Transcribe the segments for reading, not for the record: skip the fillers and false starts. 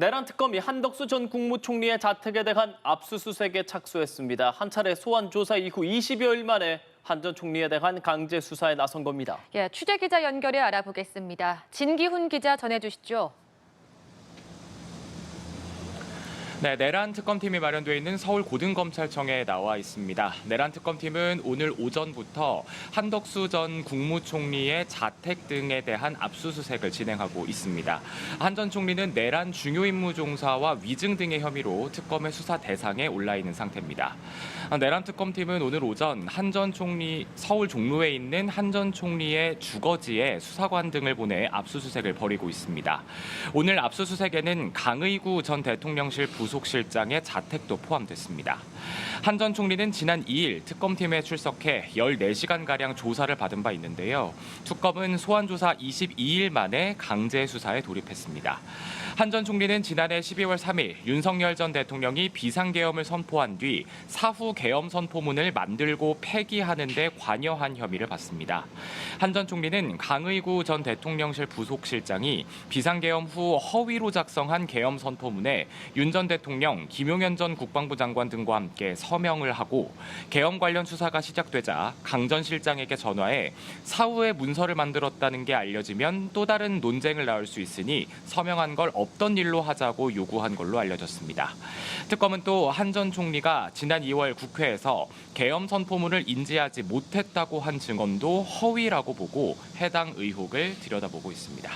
내란 특검이 한덕수 전 국무총리의 자택에 대한 압수수색에 착수했습니다. 한 차례 소환 조사 이후 20여일 만에 한 전 총리에 대한 강제 수사에 나선 겁니다. 취재 기자 연결해 알아보겠습니다. 진기훈 기자 전해주시죠. 네, 내란 특검팀이 마련되어 있는 서울고등검찰청에 나와 있습니다. 내란 특검팀은 오늘 오전부터 한덕수 전 국무총리의 자택 등에 대한 압수수색을 진행하고 있습니다. 한 전 총리는 내란 중요 임무 종사와 위증 등의 혐의로 특검의 수사 대상에 올라 있는 상태입니다. 내란 특검팀은 오늘 오전 한 전 총리 서울 종로에 있는 한 전 총리의 주거지에 수사관 등을 보내 압수수색을 벌이고 있습니다. 오늘 압수수색에는 강의구 전 대통령실 부속실장의 자택도 포함됐습니다. 한 전 총리는 지난 2일 특검팀에 출석해 14시간가량 조사를 받은 바 있는데요. 특검은 소환조사 22일 만에 강제 수사에 돌입했습니다. 한 전 총리는 지난해 12월 3일 윤석열 전 대통령이 비상계엄을 선포한 뒤 사후 계엄 선포문을 만들고 폐기하는 데 관여한 혐의를 받습니다. 한 전 총리는 강의구 전 대통령실 부속실장이 비상계엄 후 허위로 작성한 계엄 선포문에 윤 전 대통령, 김용현 전 국방부 장관 등과 함께 서명을 하고 계엄 관련 수사가 시작되자 강 전 실장에게 전화해 사후에 문서를 만들었다는 게 알려지면 또 다른 논쟁을 낳을 수 있으니 서명한 걸 없던 일로 하자고 요구한 걸로 알려졌습니다. 특검은 또 한 전 총리가 지난 2월 국회에서 계엄 선포문을 인지하지 못했다고 한 증언도 허위라고 보고 해당 의혹을 들여다보고 있습니다.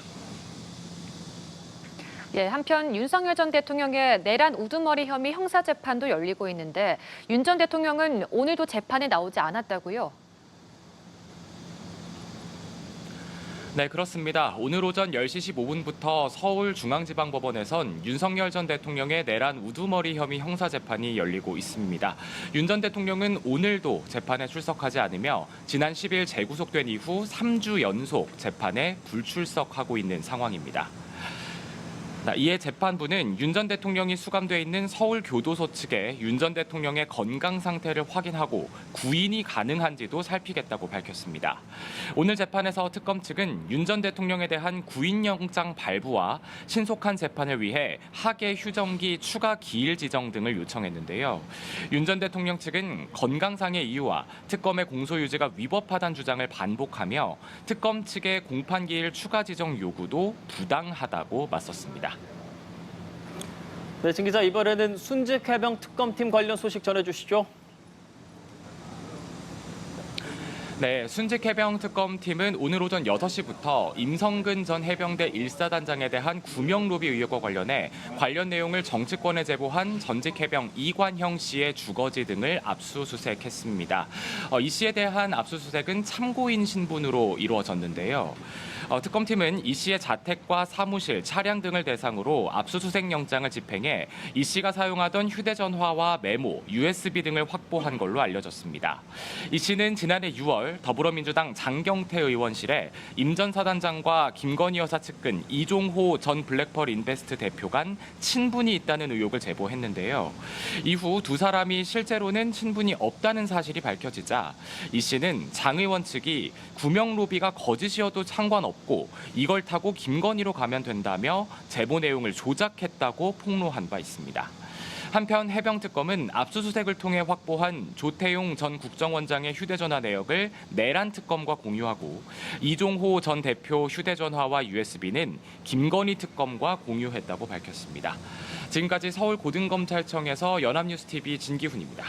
한편 윤석열 전 대통령의 내란 우두머리 혐의 형사재판도 열리고 있는데 윤 전 대통령은 오늘도 재판에 나오지 않았다고요? 네, 그렇습니다. 오늘 오전 10시 15분부터 서울중앙지방법원에선 윤석열 전 대통령의 내란 우두머리 혐의 형사재판이 열리고 있습니다. 윤 전 대통령은 오늘도 재판에 출석하지 않으며 지난 10일 재구속된 이후 3주 연속 재판에 불출석하고 있는 상황입니다. 이에 재판부는 윤 전 대통령이 수감돼 있는 서울교도소 측에 윤 전 대통령의 건강 상태를 확인하고 구인이 가능한지도 살피겠다고 밝혔습니다. 오늘 재판에서 특검 측은 윤 전 대통령에 대한 구인영장 발부와 신속한 재판을 위해 하계 휴정기 추가 기일 지정 등을 요청했는데요. 윤 전 대통령 측은 건강상의 이유와 특검의 공소유지가 위법하다는 주장을 반복하며 특검 측의 공판기일 추가 지정 요구도 부당하다고 맞섰습니다. 네, 진 기자, 이번에는 순직해병 특검팀 관련 소식 전해주시죠. 네, 순직해병 특검팀은 오늘 오전 6시부터 임성근 전 해병대 1사단장에 대한 구명 로비 의혹과 관련해 관련 내용을 정치권에 제보한 전직 해병 이관형 씨의 주거지 등을 압수수색했습니다. 이 씨에 대한 압수수색은 참고인 신분으로 이루어졌는데요. 특검팀은 이 씨의 자택과 사무실, 차량 등을 대상으로 압수수색 영장을 집행해 이 씨가 사용하던 휴대전화와 메모, USB 등을 확보한 걸로 알려졌습니다. 이 씨는 지난해 6월 더불어민주당 장경태 의원실에 임 전 사단장과 김건희 여사 측근 이종호 전 블랙펄 인베스트 대표 간 친분이 있다는 의혹을 제보했는데요. 이후 두 사람이 실제로는 친분이 없다는 사실이 밝혀지자 이 씨는 장 의원 측이 구명 로비가 거짓이어도 상관없고 이걸 타고 김건희로 가면 된다며 제보 내용을 조작했다고 폭로한 바 있습니다. 한편 해병특검은 압수수색을 통해 확보한 조태용 전 국정원장의 휴대전화 내역을 내란 특검과 공유하고 이종호 전 대표 휴대전화와 USB는 김건희 특검과 공유했다고 밝혔습니다. 지금까지 서울고등검찰청에서 연합뉴스TV 진기훈입니다.